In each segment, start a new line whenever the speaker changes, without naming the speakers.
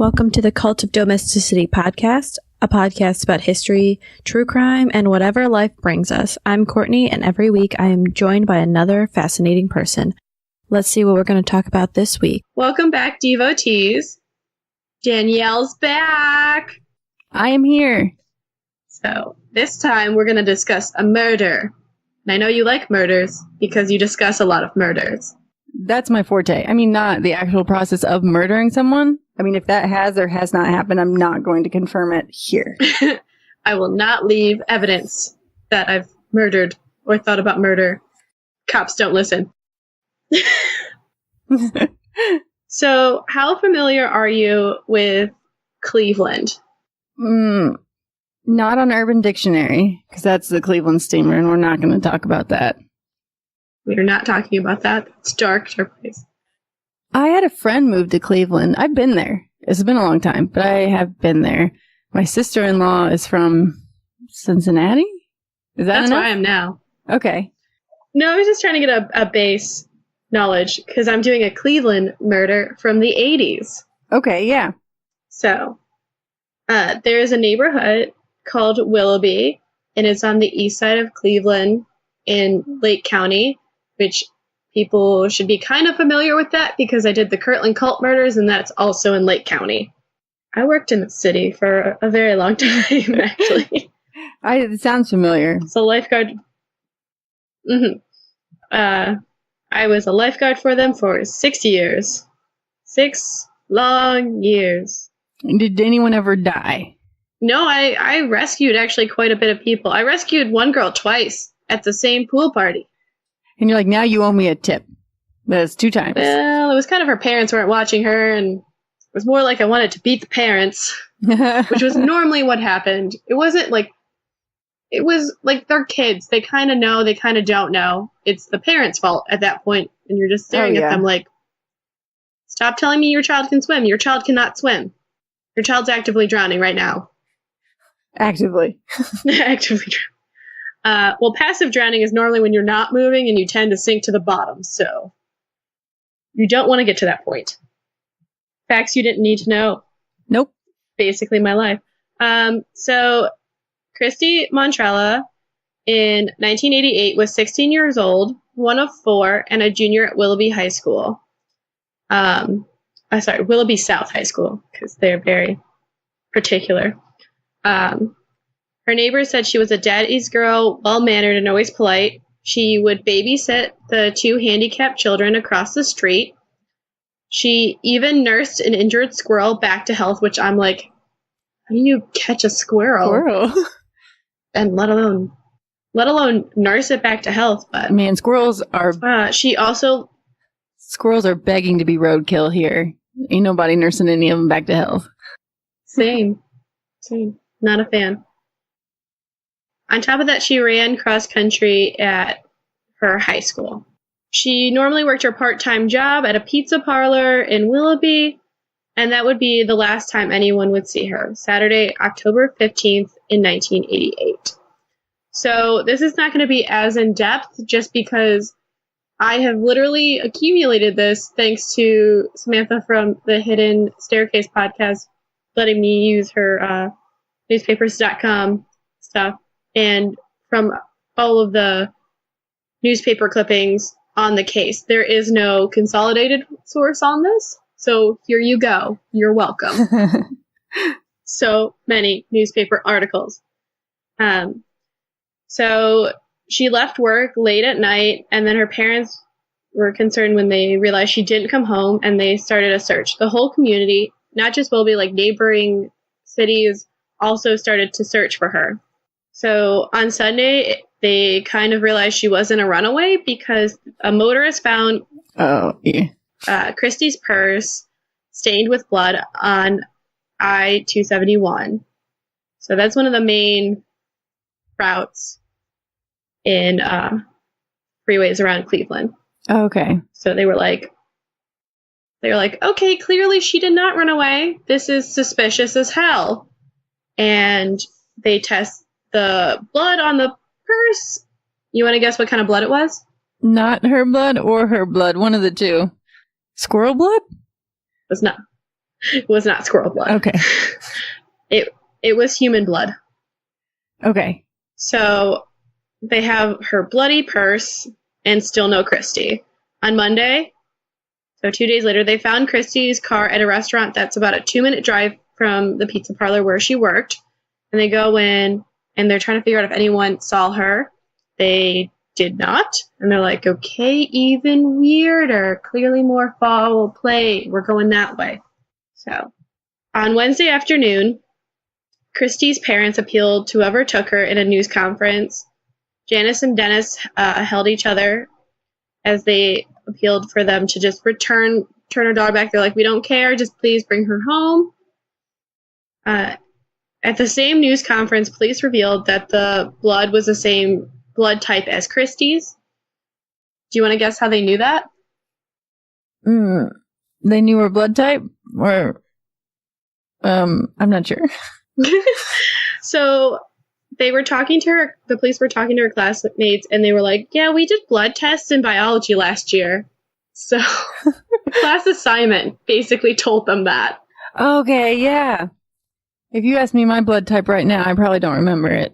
Welcome to the Cult of Domesticity podcast, a podcast about history, true crime, and whatever life brings us. I'm Courtney, and every week I am joined by another fascinating person. Let's see what we're going to talk about this week.
Welcome back, devotees. Danielle's back.
I am here.
So, this time we're going to discuss a murder. And I know you like murders because you discuss a lot of murders.
That's my forte. I mean, not the actual process of murdering someone. I mean, if that has or has not happened, I'm not going to confirm it here.
I will not leave evidence that I've murdered or thought about murder. Cops don't listen. So, how familiar are you with Cleveland?
Not on Urban Dictionary, because that's the Cleveland steamer, and we're not going to talk about that.
We are not talking about that. It's dark place.
I had a friend move to Cleveland. I've been there. It's been a long time, but I have been there. My sister-in-law is from Cincinnati? Is that
That's
enough?
where I am now.
Okay.
No, I was just trying to get a base knowledge, because I'm doing a Cleveland murder from the 80s.
Okay, yeah.
So, there is a neighborhood called Willoughby, and it's on the east side of Cleveland in Lake County, which people should be kind of familiar with that because I did the Kirtland cult murders, and that's also in Lake County. I worked in the city for a very long time, actually.
It sounds familiar.
So lifeguard. I was a lifeguard for them for 6 years. 6 long years.
Did anyone ever die?
No, I rescued actually quite a bit of people. I rescued one girl twice at the same pool party.
And you're like, now you owe me a tip. That's 2 times.
Well, it was kind of her parents weren't watching her, and it was more like I wanted to beat the parents, which was normally what happened. It wasn't like, it was like they're kids. They kind of know, they kind of don't know. It's the parents' fault at that point, and you're just staring at them like, stop telling me your child can swim. Your child cannot swim. Your child's actively drowning right now.
Actively.
Actively drowning. Well, passive drowning is normally when you're not moving and you tend to sink to the bottom, so you don't want to get to that point. Facts you didn't need to know.
Nope.
Basically my life. So Christie Montrella in 1988 was 16 years old, one of 4, and a junior at Willoughby High School. Willoughby South High School, because they're very particular. Her neighbors said she was a daddy's girl, well-mannered and always polite. She would babysit the 2 handicapped children across the street. She even nursed an injured squirrel back to health, which I'm like, how do you catch a squirrel? And let alone nurse it back to health. But
man, squirrels are
Squirrels
are begging to be roadkill here. Ain't nobody nursing any of them back to health.
Same. Not a fan. On top of that, she ran cross country at her high school. She normally worked her part-time job at a pizza parlor in Willoughby, and that would be the last time anyone would see her, Saturday, October 15th in 1988. So this is not going to be as in-depth just because I have literally accumulated this thanks to Samantha from the Hidden Staircase podcast letting me use her newspapers.com stuff, and from all of the newspaper clippings on the case. There is no consolidated source on this, so here you go. You're welcome. So many newspaper articles. So she left work late at night, and then her parents were concerned when they realized she didn't come home, and they started a search. The whole community, not just Willoughby, like neighboring cities, also started to search for her. So on Sunday, they kind of realized she wasn't a runaway because a motorist found Christie's purse stained with blood on I-271. So that's one of the main routes in freeways around Cleveland.
Okay.
So they were like, okay, clearly she did not run away. This is suspicious as hell. And they test the blood on the purse. You want to guess what kind of blood it was?
Not her blood or her blood, one of the two. Squirrel blood?
It was not. It was not squirrel blood.
Okay.
It was human blood.
Okay.
So they have her bloody purse and still no Christie. On Monday, so 2 days later, they found Christie's car at a restaurant that's about a 2-minute drive from the pizza parlor where she worked. And they go in and they're trying to figure out if anyone saw her. They did not. And they're like, okay, even weirder. Clearly more foul play. We're going that way. So on Wednesday afternoon, Christie's parents appealed to whoever took her in a news conference. Janice and Dennis held each other as they appealed for them to just turn her daughter back. They're like, we don't care. Just please bring her home. At the same news conference, police revealed that the blood was the same blood type as Christie's. Do you want to guess how they knew that?
They knew her blood type? Or, I'm not sure.
So they were talking to her, the police were talking to her classmates, and they were like, yeah, we did blood tests in biology last year. So the class assignment basically told them that.
Okay, yeah. If you ask me my blood type right now, I probably don't remember it.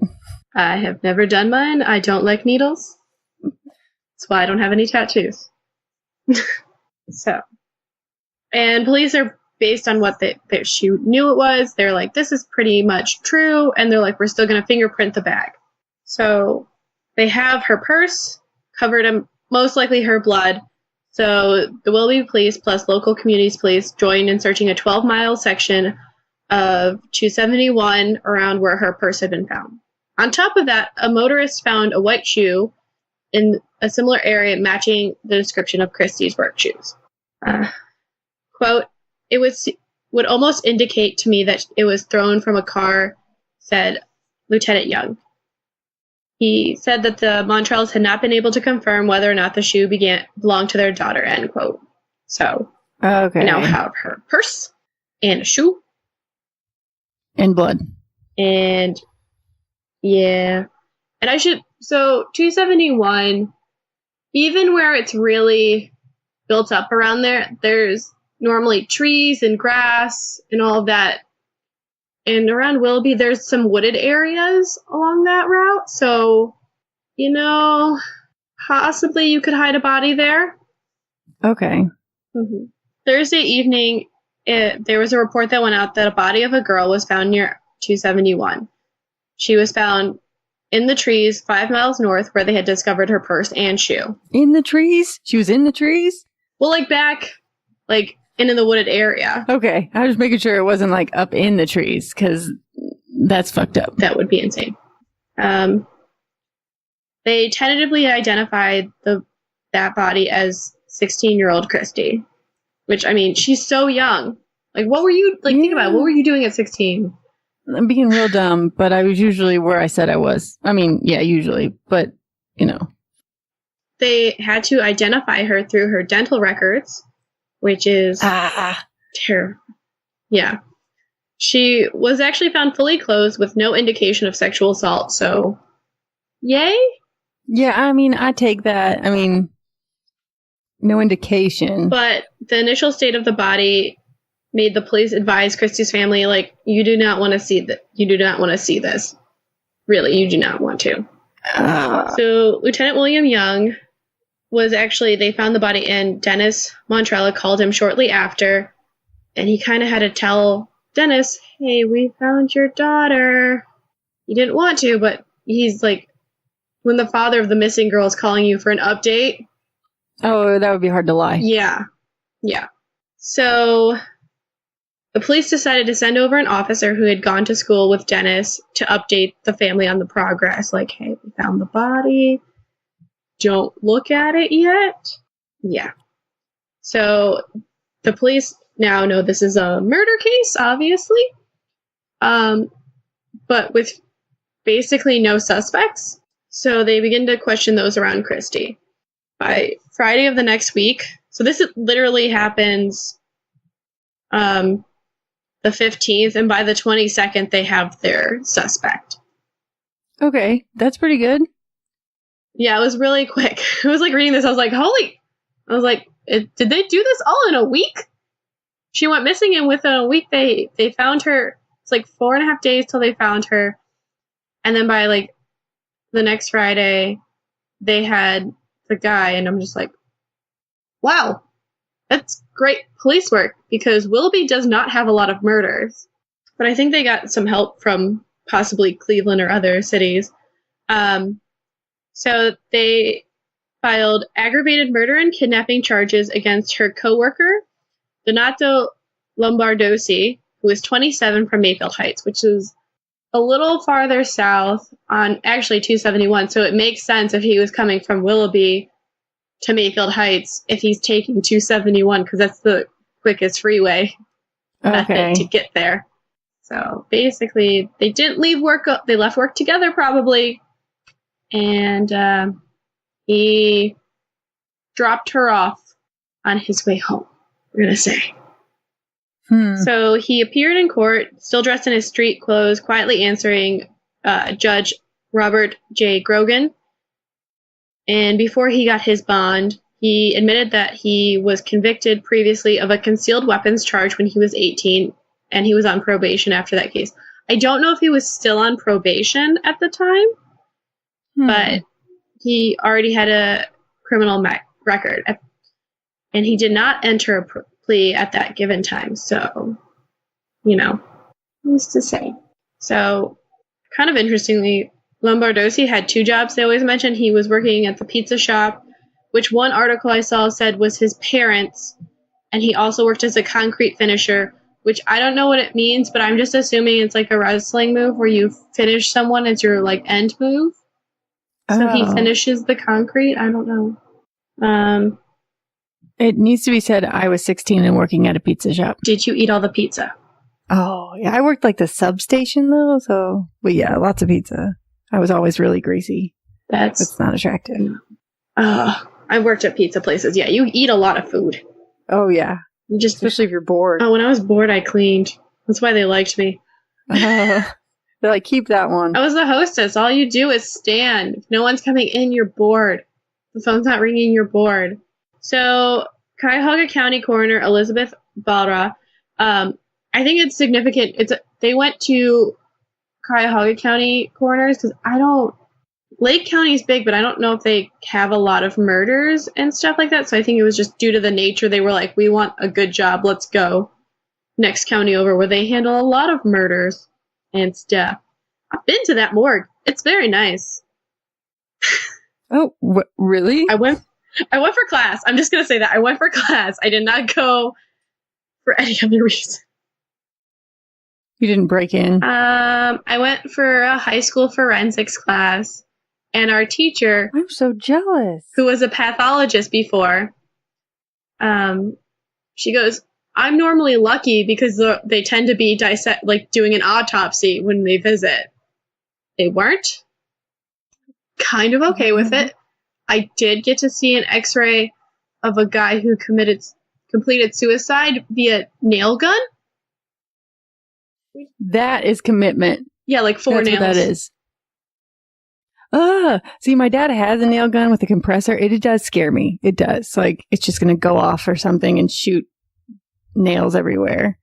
I have never done mine. I don't like needles. That's why I don't have any tattoos. So, and police are based on what she knew it was. They're like, this is pretty much true. And they're like, we're still going to fingerprint the bag. So they have her purse covered in most likely her blood. So the Willoughby police plus local communities police joined in searching a 12-mile section of 271 around where her purse had been found. On top of that, a motorist found a white shoe in a similar area matching the description of Christie's work shoes. Quote, it would almost indicate to me that it was thrown from a car, said Lieutenant Young. He said that the Montrellas had not been able to confirm whether or not the shoe belonged to their daughter, end quote. So,
okay.
We now have her purse and a shoe.
And blood.
And, yeah. And so 271, even where it's really built up around there, there's normally trees and grass and all of that. And around Willoughby, there's some wooded areas along that route. So, possibly you could hide a body there.
Okay.
Mm-hmm. Thursday evening, there was a report that went out that a body of a girl was found near 271. She was found in the trees 5 miles north where they had discovered her purse and shoe.
In the trees? She was in the trees?
Well, in the wooded area.
Okay. I was just making sure it wasn't up in the trees, because that's fucked up.
That would be insane. They tentatively identified that body as 16-year-old Christie, which, she's so young. What were you, think about it. What were you doing at 16?
I'm being real dumb, but I was usually where I said I was. Yeah, usually, but,
They had to identify her through her dental records, which is terrible. Yeah. She was actually found fully clothed with no indication of sexual assault, so yay?
Yeah, I take that. No indication.
But the initial state of the body made the police advise Christie's family, you do not want to see that. You do not want to see this. Really, you do not want to. So Lieutenant William Young they found the body, and Dennis Montrella called him shortly after, and he kind of had to tell Dennis, hey, we found your daughter. He didn't want to, but he's when the father of the missing girl is calling you for an update.
Oh, that would be hard to lie.
Yeah. Yeah. So the police decided to send over an officer who had gone to school with Dennis to update the family on the progress. Hey, we found the body. Don't look at it yet. Yeah. So the police now know this is a murder case, obviously. But with basically no suspects. So they begin to question those around Christie. By Friday of the next week, so this literally happens the 15th, and by the 22nd, they have their suspect.
Okay, that's pretty good.
Yeah, it was really quick. I was reading this, I was like, holy, did they do this all in a week? she went missing, and within a week they found her. It's like 4.5 days till they found her. And then by like the next Friday, they had the guy, and I'm just like, wow, that's great police work, because Willoughby does not have a lot of murders. But I think they got some help from possibly Cleveland or other cities. So they filed aggravated murder and kidnapping charges against her coworker, Donato Lombardozzi, who was 27, from Mayfield Heights, which is a little farther south on actually 271. So it makes sense if he was coming from Willoughby to Mayfield Heights if he's taking 271, because that's the quickest freeway method to get there. So basically, they didn't leave work. They left work together probably, and he dropped her off on his way home, we're gonna say. So he appeared in court, still dressed in his street clothes, quietly answering Judge Robert J. Grogan. And before he got his bond, he admitted that he was convicted previously of a concealed weapons charge when he was 18, and he was on probation after that case. I don't know if he was still on probation at the time, but he already had a criminal record, and he did not enter a plea at that given time. So, who's to say? So, kind of interestingly, Lombardozzi had 2 jobs. They always mentioned he was working at the pizza shop, which one article I saw said was his parents, and he also worked as a concrete finisher, which I don't know what it means, but I'm just assuming it's like a wrestling move where you finish someone as your like end move. So he finishes the concrete. I don't know.
It needs to be said, I was 16 and working at a pizza shop.
Did you eat all the pizza?
Oh, yeah. I worked like the substation though, so but yeah, lots of pizza. I was always really greasy. It's not attractive.
I worked at pizza places. Yeah, you eat a lot of food.
Oh yeah. Especially if you're bored.
Oh, when I was bored, I cleaned. That's why they liked me.
They're like, keep that one.
I was the hostess. All you do is stand. If no one's coming in, you're bored. The phone's not ringing, you're bored. So, Cuyahoga County Coroner Elizabeth Balra, I think it's significant. They went to Cuyahoga County coroners because Lake County's big, but I don't know if they have a lot of murders and stuff like that. So I think it was just due to the nature. They were like, we want a good job. Let's go next county over, where they handle a lot of murders and stuff. I've been to that morgue. It's very nice.
Oh, really?
I went for class. I'm just going to say that. I went for class. I did not go for any other reason.
You didn't break in?
I went for a high school forensics class, and our teacher...
I'm so jealous.
...who was a pathologist before, she goes, I'm normally lucky because they tend to be doing an autopsy when they visit. They weren't. Kind of okay with it. I did get to see an x-ray of a guy who completed suicide via nail gun.
That is commitment.
Yeah, like 4 nails.
What that is. See, my dad has a nail gun with a compressor. It does scare me. It does. Like, it's just going to go off or something and shoot nails everywhere.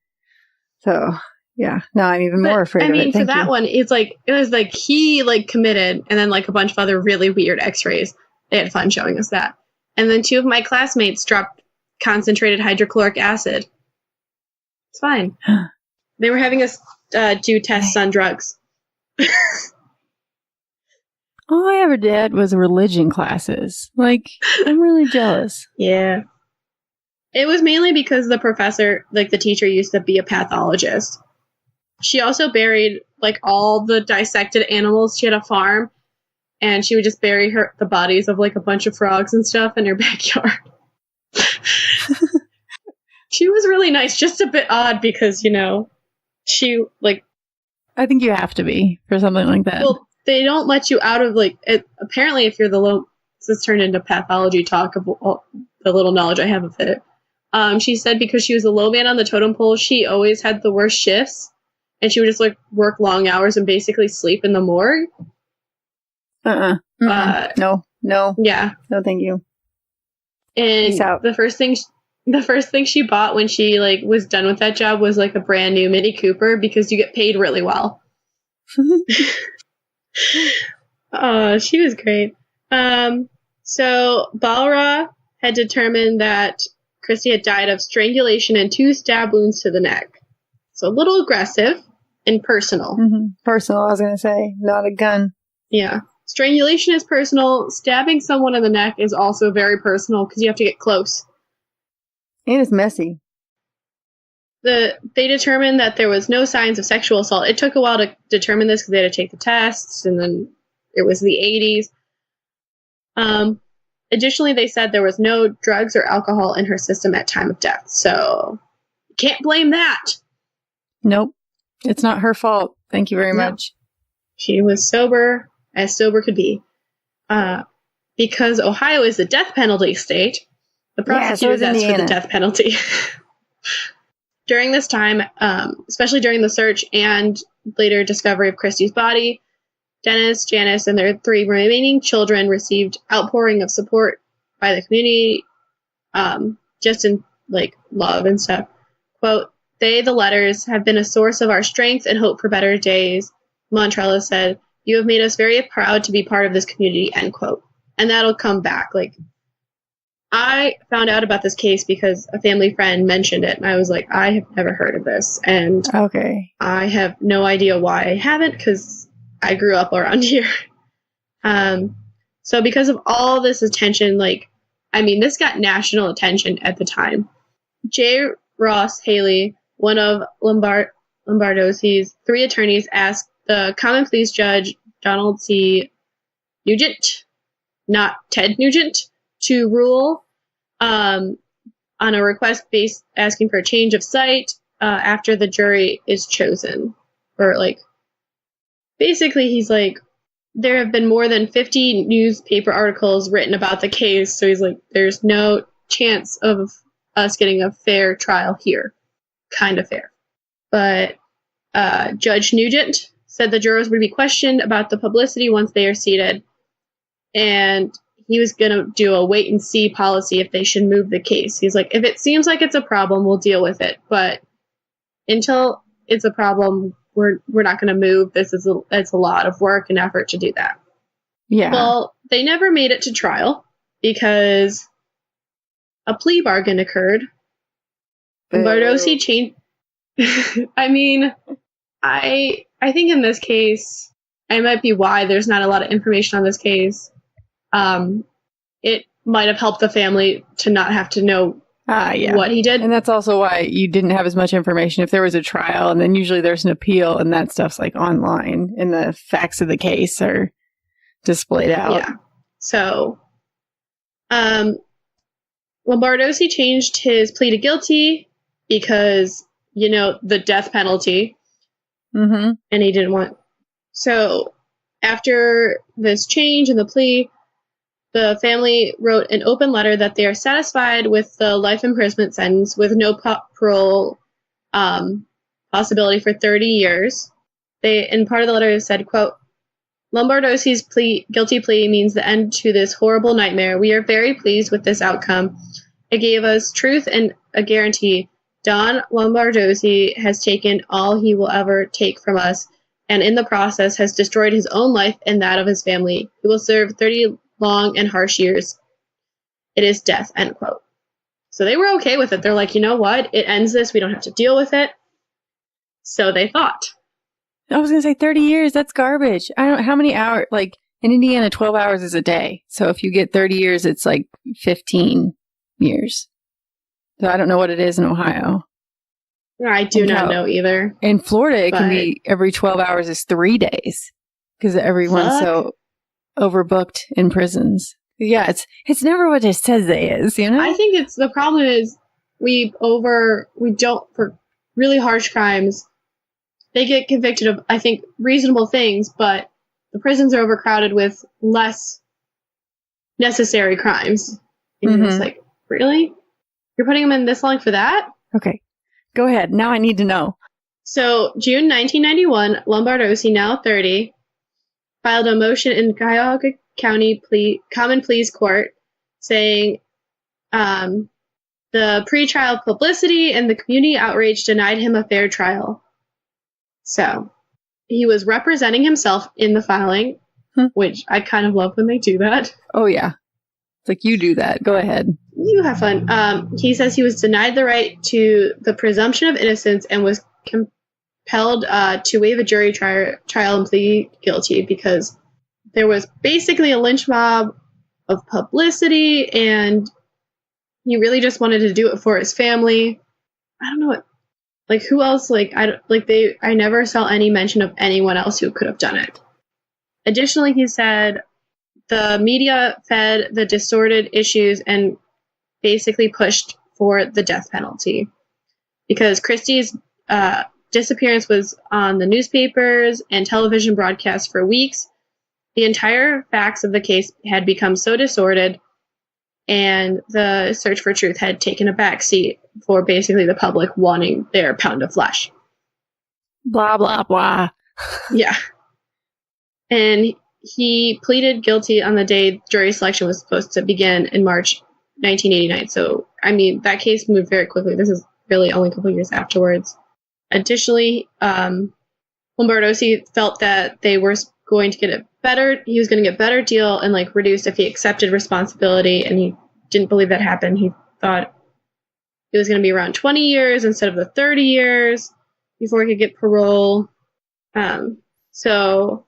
So, yeah. Now I'm even more afraid of it.
For that one, it was like he committed, and then like a bunch of other really weird x-rays. They had fun showing us that. And then 2 of my classmates dropped concentrated hydrochloric acid. It's fine. They were having us do tests on drugs.
All I ever did was religion classes. Like, I'm really jealous.
Yeah. It was mainly because the professor, the teacher, used to be a pathologist. She also buried, all the dissected animals. She had a farm, and she would just bury the bodies of, a bunch of frogs and stuff in her backyard. She was really nice, just a bit odd because, she,
I think you have to be for something like that.
Well, they don't let you out of, apparently if you're this turned into pathology talk of the little knowledge I have of it. She said because she was a low man on the totem pole, she always had the worst shifts, and she would just, work long hours and basically sleep in the morgue.
No.
Yeah.
No, thank you.
And the first thing the first thing she bought when she was done with that job was a brand new Mini Cooper because you get paid really well. Oh, she was great. So Balra had determined that Christie had died of strangulation and 2 stab wounds to the neck. So a little aggressive and personal.
Mm-hmm. Personal, I was going to say, not a gun.
Yeah. Strangulation is personal. Stabbing someone in the neck is also very personal because you have to get close.
And it's messy.
They determined that there was no signs of sexual assault. It took a while to determine this because they had to take the tests, and then it was the 80s. Additionally, they said there was no drugs or alcohol in her system at time of death. So, can't blame that.
Nope. It's not her fault. Thank you very much.
She was sober as sober could be. Because Ohio is the death penalty state, the prosecutors asked for the death penalty. During this time, especially during the search and later discovery of Christie's body, Dennis, Janice, and their 3 remaining children received outpouring of support by the community, just in love and stuff. Quote, "They, the letters, have been a source of our strength and hope for better days," Montrella said. "You have made us very proud to be part of this community," end quote. And that'll come back. I found out about this case because a family friend mentioned it, and I was like, I have never heard of this. And I have no idea why I haven't, because I grew up around here. So because of all this attention, this got national attention at the time. J. Ross Haley, one of Lombardozzi's 3 attorneys, asked the common pleas judge, Donald C. Nugent, not Ted Nugent, to rule on a request asking for a change of site after the jury is chosen. Or basically he's there have been more than 50 newspaper articles written about the case, so he's there's no chance of us getting a fair trial here. Kind of fair. But Judge Nugent said the jurors would be questioned about the publicity once they are seated, and he was going to do a wait-and-see policy if they should move the case. He's if it seems like it's a problem, we'll deal with it. But until it's a problem, we're not going to move. It's a lot of work and effort to do that.
Yeah.
Well, they never made it to trial because a plea bargain occurred. Lombardozzi changed... I think in this case, it might be why there's not a lot of information on this case. It might have helped the family to not have to know what he did.
And that's also why you didn't have as much information if there was a trial, and then usually there's an appeal, and that stuff's online, and the facts of the case are displayed out.
Yeah. So, Lombardozzi changed his plea to guilty because, the death penalty.
Mm-hmm.
And he didn't want... So, after this change in the plea, the family wrote an open letter that they are satisfied with the life imprisonment sentence with no parole possibility for 30 years. In part of the letter said, quote, "Lombardozzi's guilty plea means the end to this horrible nightmare. We are very pleased with this outcome. It gave us truth and a guarantee. Don Lombardozzi has taken all he will ever take from us, and in the process has destroyed his own life and that of his family. He will serve 30 long and harsh years. It is death," end quote. So they were okay with it. They're you know what? It ends this. We don't have to deal with it. So they thought.
I was going to say 30 years. That's garbage. I don't know how many hours. In Indiana, 12 hours is a day. So if you get 30 years, it's 15 years. So I don't know what it is in Ohio.
I do not know either.
In Florida, it can be every 12 hours is 3 days because everyone's so overbooked in prisons. Yeah, it's never what it says it is,
I think the problem is we don't, for really harsh crimes, they get convicted of, I think, reasonable things, but the prisons are overcrowded with less necessary crimes. And it's really? You're putting them in this long for that?
Okay. Go ahead. Now I need to know.
So, June 1991, Lombardozzi, now 30, filed a motion in Cuyahoga County Common Pleas Court saying that The pre-trial publicity and the community outrage denied him a fair trial. So he was representing himself in the filing, which I kind of love when they do that.
Oh, yeah. It's like, you do that. Go ahead.
You have fun. He says he was denied the right to the presumption of innocence and was compelled to waive a jury trial and plead guilty because there was basically a lynch mob of publicity, and he really just wanted to do it for his family. I don't know what, like, who else, I never saw any mention of anyone else who could have done it. Additionally, he said the media fed the distorted issues and basically pushed for the death penalty because Christie's disappearance was on the newspapers and television broadcasts for weeks. The entire facts of the case had become so distorted, and the search for truth had taken a backseat for basically the public wanting their pound of flesh.
Blah, blah, blah.
Yeah. And he pleaded guilty on the day jury selection was supposed to begin in March 1989. So, I mean, that case moved very quickly. This is really only a couple years afterwards. Additionally, Lombardozzi felt that they were going to get he was going to get a better deal and reduced if he accepted responsibility, and he didn't believe that happened. He thought it was going to be around 20 years instead of the 30 years before he could get parole. So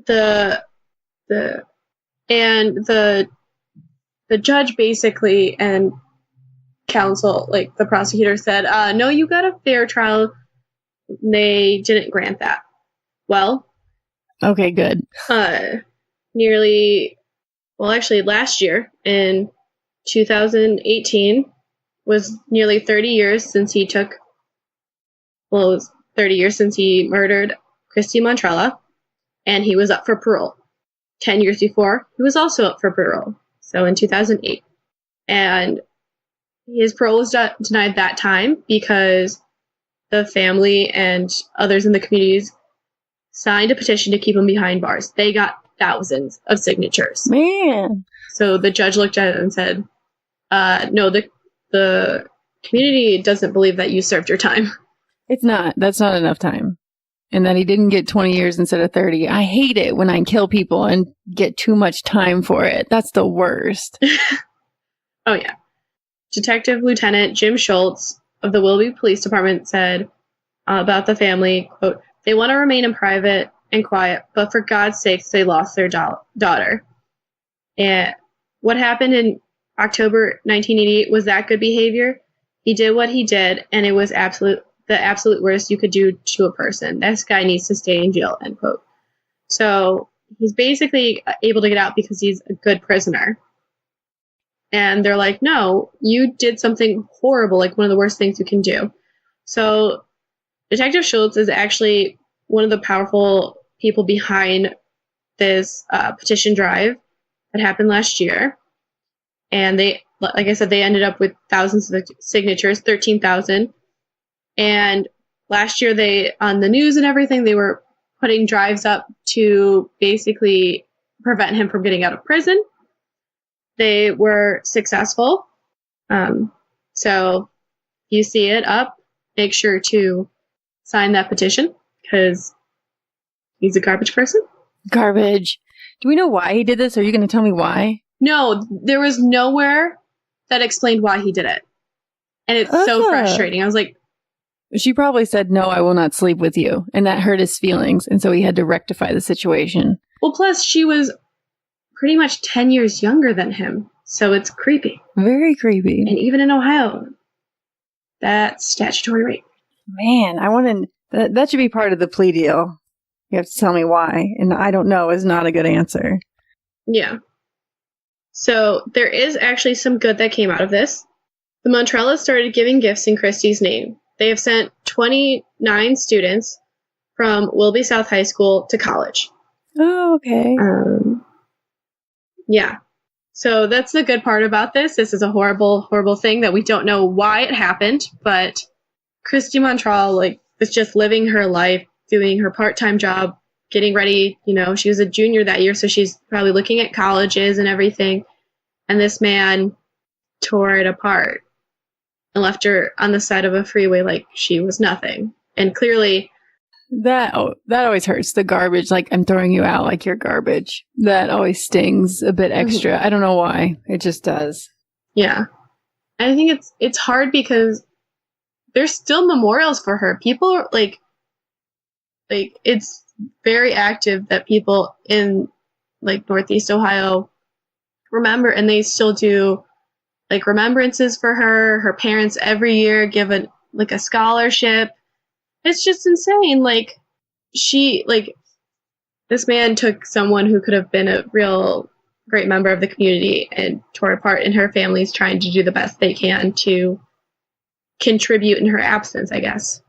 the judge basically and counsel, the prosecutor said, no, you got a fair trial. They didn't grant that. Well,
okay, good.
Last year in 2018 was nearly 30 years since he it was 30 years since he murdered Christie Montrella, and he was up for parole. 10 years before, he was also up for parole. So in 2008. And his parole was denied that time because the family and others in the communities signed a petition to keep him behind bars. They got thousands of signatures.
Man.
So the judge looked at it and said, no, the community doesn't believe that you served your time.
It's not. That's not enough time. And that he didn't get 20 years instead of 30. I hate it when I kill people and get too much time for it. That's the worst.
Oh, yeah. Detective Lieutenant Jim Schultz of the Willoughby Police Department said about the family, quote, they want to remain in private and quiet, but for God's sakes, they lost their daughter. And what happened in October 1988 was that good behavior? He did what he did, and it was the absolute worst you could do to a person. This guy needs to stay in jail, end quote. So he's basically able to get out because he's a good prisoner. And they're like, no, you did something horrible, one of the worst things you can do. So Detective Schultz is actually one of the powerful people behind this petition drive that happened last year. And they, like I said, they ended up with thousands of signatures, 13,000. And last year on the news and everything, they were putting drives up to basically prevent him from getting out of prison. They were successful. So if you see it up, make sure to sign that petition because he's a garbage person.
Garbage. Do we know why he did this? Are you going to tell me why?
No, there was nowhere that explained why he did it. And it's so frustrating. I was like...
She probably said, no, I will not sleep with you. And that hurt his feelings. And so he had to rectify the situation.
Well, plus she was pretty much 10 years younger than him. So it's creepy.
Very creepy.
And even in Ohio, that's statutory rape.
Man, I want to... That should be part of the plea deal. You have to tell me why. And I don't know is not a good answer.
Yeah. So there is actually some good that came out of this. The Montrellas started giving gifts in Christie's name. They have sent 29 students from Willoughby South High School to college.
Oh, okay.
Yeah. So that's the good part about this. This is a horrible, horrible thing that we don't know why it happened, but Christie Montrella, was just living her life, doing her part-time job, getting ready. She was a junior that year, so she's probably looking at colleges and everything. And this man tore it apart. and left her on the side of a freeway like she was nothing. And clearly...
That always hurts. The garbage, like I'm throwing you out like you're garbage. That always stings a bit extra. I don't know why. It just does.
Yeah. And I think it's hard because there's still memorials for her. People are like it's very active that people in like Northeast Ohio remember, and they still do like remembrances for her. Her parents every year give a scholarship. It's just insane. Like this man took someone who could have been a real great member of the community and tore it apart, and her family's trying to do the best they can to contribute in her absence, I guess.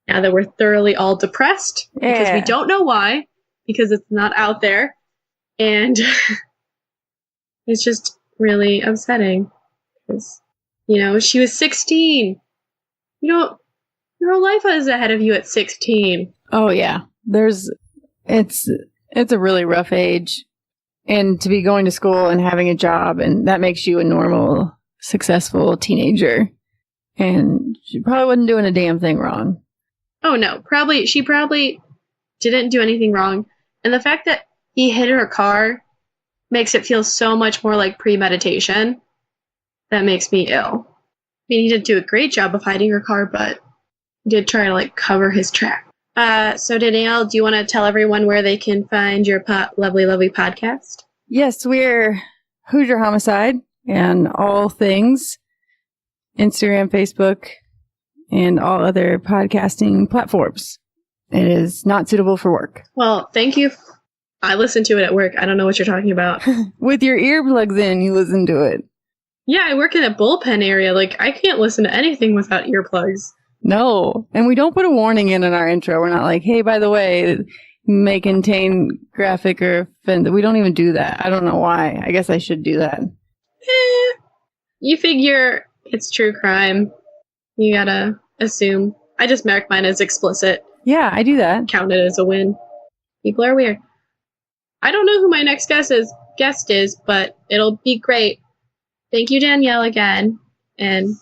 Now that we're thoroughly all depressed because we don't know why, because it's not out there. And it's just really upsetting because, she was 16. Your whole life is ahead of you at 16.
Oh, yeah. It's a really rough age. And to be going to school and having a job, and that makes you a normal, successful teenager. And she probably wasn't doing a damn thing wrong.
Oh, no. She probably didn't do anything wrong. And the fact that he hit her car makes it feel so much more like premeditation. That makes me ill. I mean, he didn't do a great job of hiding her car, but did try to cover his track. So Danielle, do you want to tell everyone where they can find your lovely podcast?
Yes, we're Hoosier Homicide and all things Instagram, Facebook, and all other podcasting platforms. It is not suitable for work.
Well, thank you. I listen to it at work. I don't know what you're talking about.
With your earplugs in, you listen to it.
Yeah, I work in a bullpen area. I can't listen to anything without earplugs.
No, and we don't put a warning in our intro. We're not like, hey, by the way, may contain graphic or offensive. We don't even do that. I don't know why. I guess I should do that.
You figure it's true crime. You gotta assume. I just mark mine as explicit.
Yeah, I do that.
Count it as a win. People are weird. I don't know who my next guest is, but it'll be great. Thank you, Danielle, again, and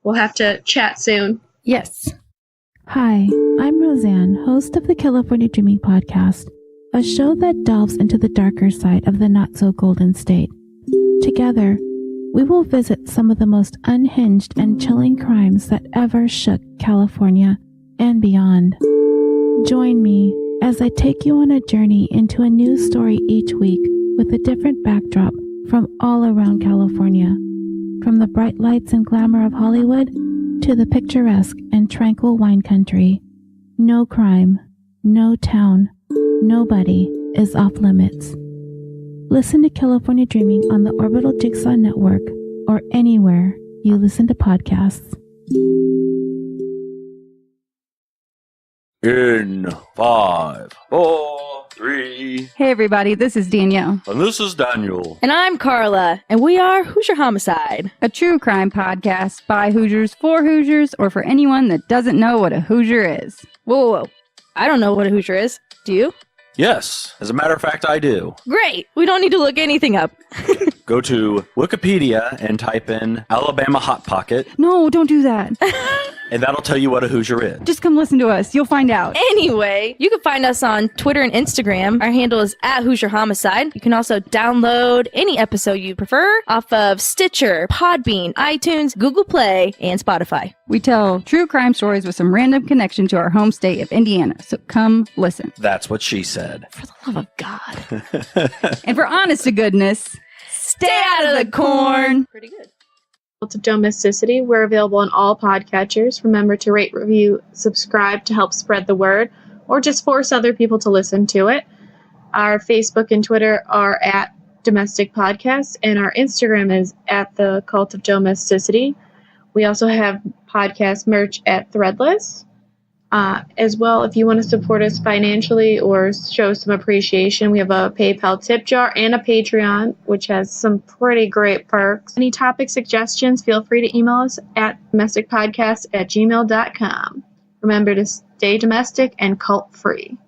we'll have to chat soon.
Yes.
Hi, I'm Roseanne, host of the Killafornia Dreaming Podcast, a show that delves into the darker side of the not-so-golden state. Together, we will visit some of the most unhinged and chilling crimes that ever shook California and beyond. Join me as I take you on a journey into a new story each week with a different backdrop from all around California, from the bright lights and glamour of Hollywood to the picturesque and tranquil wine country. No crime, no town, nobody is off limits. Listen to Killafornia Dreaming on the Orbital Jigsaw Network or anywhere you listen to podcasts.
In 5, 4, 3.
Hey, everybody, this is Danielle.
And this is Daniel.
And I'm Carla, and we are Hoosier Homicide,
a true crime podcast by Hoosiers for Hoosiers, or for anyone that doesn't know what a Hoosier is.
Whoa. I don't know what a Hoosier is. Do you?
Yes, as a matter of fact, I do.
Great. We don't need to look anything up.
Go to Wikipedia and type in Alabama Hot Pocket.
No, don't do that.
And that'll tell you what a Hoosier is.
Just come listen to us. You'll find out.
Anyway, you can find us on Twitter and Instagram. Our handle is @Hoosier Homicide. You can also download any episode you prefer off of Stitcher, Podbean, iTunes, Google Play, and Spotify.
We tell true crime stories with some random connection to our home state of Indiana. So come listen.
That's what she said.
For the love of God.
And for honest to goodness,
stay out of the corn. Pretty good.
To Domesticity. We're available on all podcatchers. Remember to rate, review, subscribe to help spread the word, or just force other people to listen to it. Our Facebook and Twitter are @Domestic Podcasts, and our Instagram is @The Cult of Domesticity. We also have podcast merch at Threadless. As well, if you want to support us financially or show some appreciation, we have a PayPal tip jar and a Patreon, which has some pretty great perks. Any topic suggestions, feel free to email us at domesticpodcast@gmail.com. Remember to stay domestic and cult-free.